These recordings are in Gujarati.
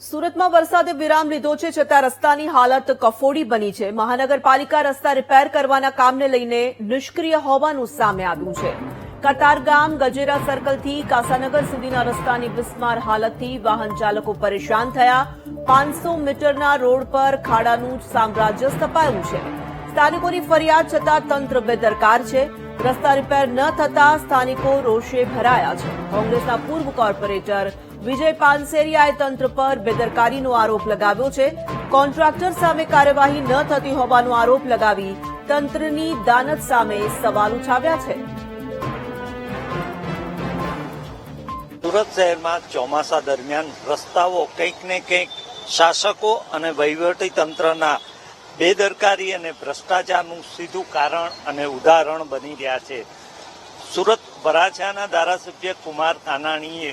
સુરતમાં વરસાદે વિરામ લીધો છે છતાં રસ્તાની હાલત કફોડી બની છે। મહાનગરપાલિકા રસ્તા રિપેર કરવાના કામને લઈને નિષ્ક્રિય હોવાનું સામે આવ્યું છે। કતારગામ ગજેરા સર્કલથી કાસાનગર સુધીના રસ્તાની બિસ્માર હાલતથી વાહન ચાલકો પરેશાન થયા। 500 મીટરના રોડ પર ખાડાનું સામ્રાજ્ય સ્થપાયું છે। સ્થાનિકોની ફરિયાદ છતાં તંત્ર બેદરકાર છે। રસ્તા રિપેર ન થતા સ્થાનિકો રોષે ભરાયા છે। કોંગ્રેસના પૂર્વ કોર્પોરેટર વિજય પાનસેરિયાએ તંત્ર પર બેદરકારીનો આરોપ લગાવ્યો છે। કોન્ટ્રાક્ટર સામે કાર્યવાહી ન થતી હોવાનો આરોપ લગાવી તંત્રની દાનત સામે સવાલ ઉઠાવ્યા છે। સુરત શહેરમાં ચોમાસા દરમિયાન રસ્તાઓ કંઈક ને કંઈક શાસકો અને વહીવટી તંત્રના બેદરકારી અને ભ્રષ્ટાચારનું સીધું કારણ અને ઉદાહરણ બની રહ્યા છે। સુરત વરાછાના ધારાસભ્ય કુમાર કાનાણીએ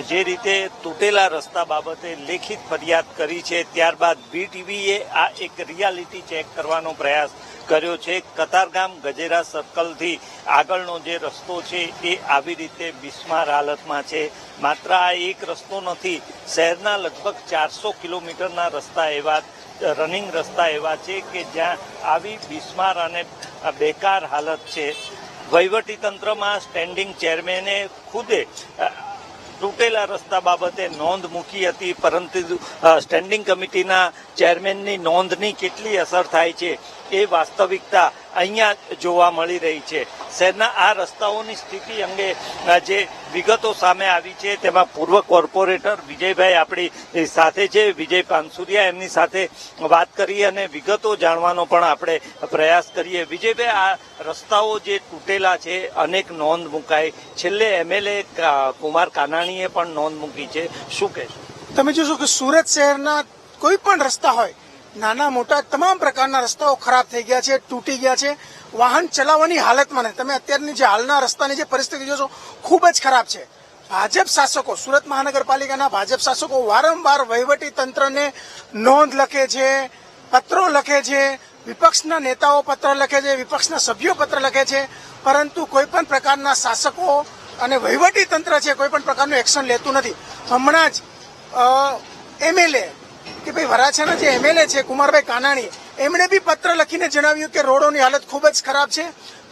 જે રીતે તૂટેલા રસ્તા બાબતે લેખિત ફરિયાદ કરી છે, ત્યારબાદ BTVએ આ એક રિયાલિટી ચેક કરવાનો પ્રયાસ કર્યો છે। કતારગામ ગજેરા સર્કલથી આગળનો જે રસ્તો છે એ આવી રીતે બિસ્માર હાલતમાં છે। માત્ર આ એક રસ્તો નથી, શહેરના લગભગ 400 કિલોમીટરના રસ્તા એવા રનિંગ રસ્તા એવા છે કે જ્યાં આવી બિસ્માર અને બેકાર હાલત છે। વહીવટી તંત્રમાં સ્ટેન્ડિંગ ચેરમેને ખુદે તૂટેલા રસ્તા બાબતે નોંધ મૂકી હતી, પરંતુ સ્ટેન્ડિંગ કમિટીના ચેરમેનની નોંધની કેટલી અસર થાય છે એ વાસ્તવિકતા અહીંયા જોવા મળી રહી છે। શહેરના આ રસ્તાઓની સ્થિતિ અંગે જે વિગતો સામે આવી છે તેમાં પૂર્વ કોર્પોરેટર વિજયભાઈ આપણી સાથે છે, વિજય પાનસુરિયા, એમની સાથે વાત કરી અને વિગતો જાણવાનો પણ આપણે પ્રયાસ કરીએ। વિજયભાઈ, આ રસ્તાઓ જે તૂટેલા છે અનેક નોંધ મુકાઈ, છેલ્લે MLA કુમાર કાનાણીએ પણ નોંધ મૂકી છે, શું કહેશો? તમે જોશો કે સુરત શહેરના કોઈ પણ રસ્તા હોય, નાના મોટા તમામ પ્રકારના રસ્તાઓ ખરાબ થઈ ગયા છે, તૂટી ગયા છે। વાહન ચલાવવાની હાલતમાં નથી। તમે અત્યારની જે હાલના રસ્તાની જે પરિસ્થિતિ જોશો ખૂબ જ ખરાબ છે। ભાજપ શાસકો, સુરત મહાનગરપાલિકાના ભાજપ શાસકો વારંવાર વહીવટી તંત્રને નોંધ લખે છે, પત્રો લખે છે, વિપક્ષના નેતાઓ પત્ર લખે છે, વિપક્ષના સભ્યો પત્ર લખે છે, પરંતુ કોઈ પણ પ્રકારના શાસકો અને વહીવટી તંત્ર છે કોઈ પણ પ્રકારનું એક્શન લેતું નથી। હમણાં જ MLA કે ભાઈ વરાછાના જે MLA છે કુમારભાઈ કાનાણી, એમણે બી પત્ર લખીને જણાવ્યું કે રોડોની હાલત ખૂબ જ ખરાબ છે,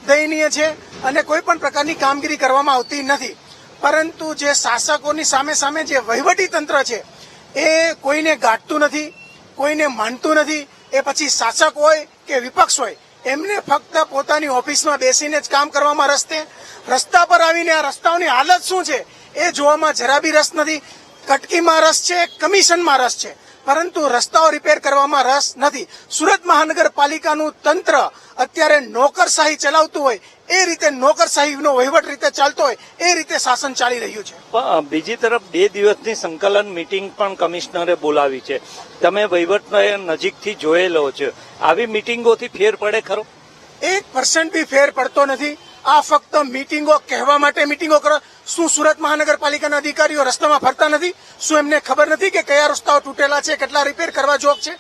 દયનીય છે અને કોઈ પણ પ્રકારની કામગીરી કરવામાં આવતી નથી। પરંતુ જે શાસકોની સામે સામે જે વહીવટી તંત્ર છે એ કોઈને ગાંઠતું નથી, કોઈને માનતું નથી। એ પછી શાસક હોય કે વિપક્ષ હોય, એમને ફક્ત પોતાની ઓફિસમાં બેસીને જ કામ કરવામાં રસ છે। રસ્તા પર આવીને આ રસ્તાઓની હાલત શું છે એ જોવામાં જરા બી રસ નથી। કટકીમાં રસ છે, કમિશનમાં રસ છે, પરંતુ રસ્તાઓ રિપેર કરવામાં રસ નથી। સુરત મહાનગરપાલિકાનું તંત્ર અત્યારે નોકરશાહી ચલાવતું હોય એ રીતે, નોકરશાહીનો વહીવટ રીતે ચાલતો હોય એ રીતે શાસન ચાલી રહ્યું છે। બીજી તરફ 2 દિવસની સંકલન મીટિંગ પણ કમિશનરે બોલાવી છે, તમે વહીવટને નજીકથી જોયેલો છે, આવી મીટિંગોથી ફેર પડે ખરો? 1% બી ફેર પડતો નથી। આ ફક્ત મીટિંગો કહેવા માટે મીટિંગો કરો। શું સુરત મહાનગરપાલિકાના અધિકારીઓ રસ્તામાં ફરતા નથી? શું એમને ખબર નથી કે કયા રસ્તાઓ તૂટેલા છે, કેટલા રિપેર કરવા જોગ છે?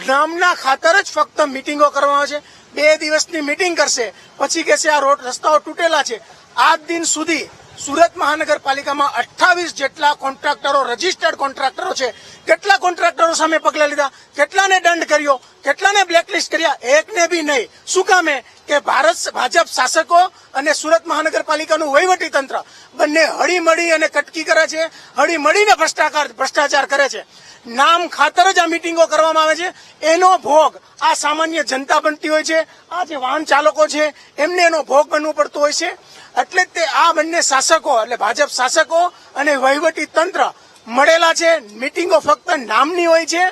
નામના ખાતર જ ફક્ત મીટિંગો કરવામાં આવે છે। 2 દિવસની મીટિંગ કરશે, પછી કહેશે આ રોડ રસ્તાઓ તૂટેલા છે। આજ દિન સુધી સુરત મહાનગરપાલિકામાં 28 જેટલા કોન્ટ્રાક્ટરો, રજીસ્ટર્ડ કોન્ટ્રાક્ટરો છે। કેટલા કોન્ટ્રાક્ટરો સામે પગલાં લીધા, કેટલાને દંડ કર્યો, કેટલાને બ્લેકલિસ્ટ કર્યા? એકને બી નહીં। શું કામે કે ભાજપ શાસકો અને સુરત મહાનગરપાલિકાનું વહીવટી તંત્ર બંને હળીમળી અને કટકી કરે છે, હળીમળીને ભ્રષ્ટાચાર કરે છે। નામ ખાતર જ આ મીટિંગો કરવામાં આવે છે, એનો ભોગ આ સામાન્ય જનતા બનતી હોય છે। આ જે વાહન ચાલકો છે એમને એનો ભોગ બનવું પડતું હોય છે। એટલે જ તે આ બંને શાસકો એટલે ભાજપ શાસકો અને વહીવટી તંત્ર મળેલા છે। મીટિંગો ફક્ત નામની હોય છે,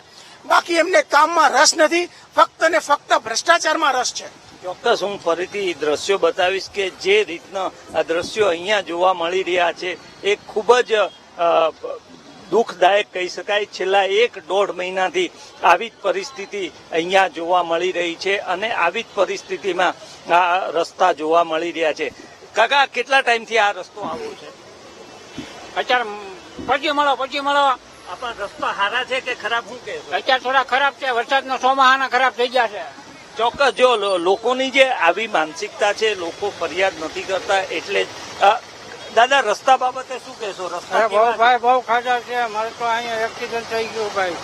બાકી એમને કામમાં રસ નથી, ફક્ત ને ફક્ત ભ્રષ્ટાચારમાં રસ છે। ચોક્કસ, હું ફરીથી દ્રશ્યો બતાવીશ કે જે રીતના આ દ્રશ્યો અહીંયા જોવા મળી રહ્યા છે એ ખૂબ જ દુઃખદાયક કહી શકાય। છેલ્લા 1-1.5 મહિનાથી આવી જ પરિસ્થિતિ અહીંયા જોવા મળી રહી છે અને આવી જ પરિસ્થિતિમાં આ રસ્તા જોવા મળી રહ્યા છે। કાકા, કેટલા ટાઈમથી આ રસ્તો આવો છે? અત્યારે પછી મળો આપણા રસ્તા સારા છે કે ખરાબ? શું કે અત્યારે થોડા ખરાબ છે, વરસાદના ચોમાહાના ખરાબ થઈ ગયા છે। ચોક્કસ, જો લોકોની જે આવી માનસિકતા છે, લોકો ફરિયાદ નથી કરતા એટલે દાદા રસ્તા બાબતે શું કહેશો? રસ્તા અરે બહુ કેવા છે? ભાઈ બહુ ખાધા છે. મારે તો અહીંયા એક્સિડન્ટ થઈ ગયું ભાઈ.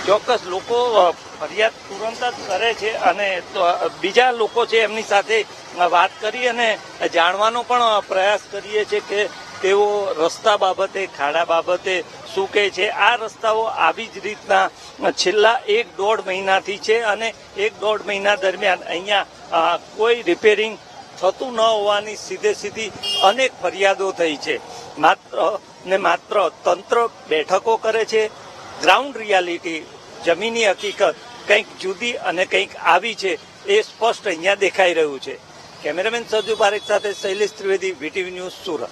ચોક્કસ લોકો ફરિયાદ તુરંત જ કરે છે અને બીજા લોકો છે એમની સાથે વાત કરી અને જાણવાનો પણ પ્રયાસ કરીએ છીએ કે તેઓ રસ્તા બાબતે, ખાડા બાબતે શું કહે છે. આ રસ્તાઓ આવી જ રીતના છેલ્લા 1-1.5 મહિનાથી છે અને 1-1.5 મહિના દરમિયાન અહીંયા કોઈ રિપેરિંગ થતું ન હોવાની સીધી અનેક ફરિયાદો થઈ છે. માત્ર તંત્ર બેઠકો કરે છે. ગ્રાઉન્ડ રિયાલિટી, જમીની હકીકત કંઈક જુદી અને કંઈક આવી છે એ સ્પષ્ટ અહીંયા દેખાઈ રહ્યું છે. કેમેરામેન સરજુ પારેખ સાથે શૈલેષ ત્રિવેદી, વીટીવી ન્યૂઝ, સુરત.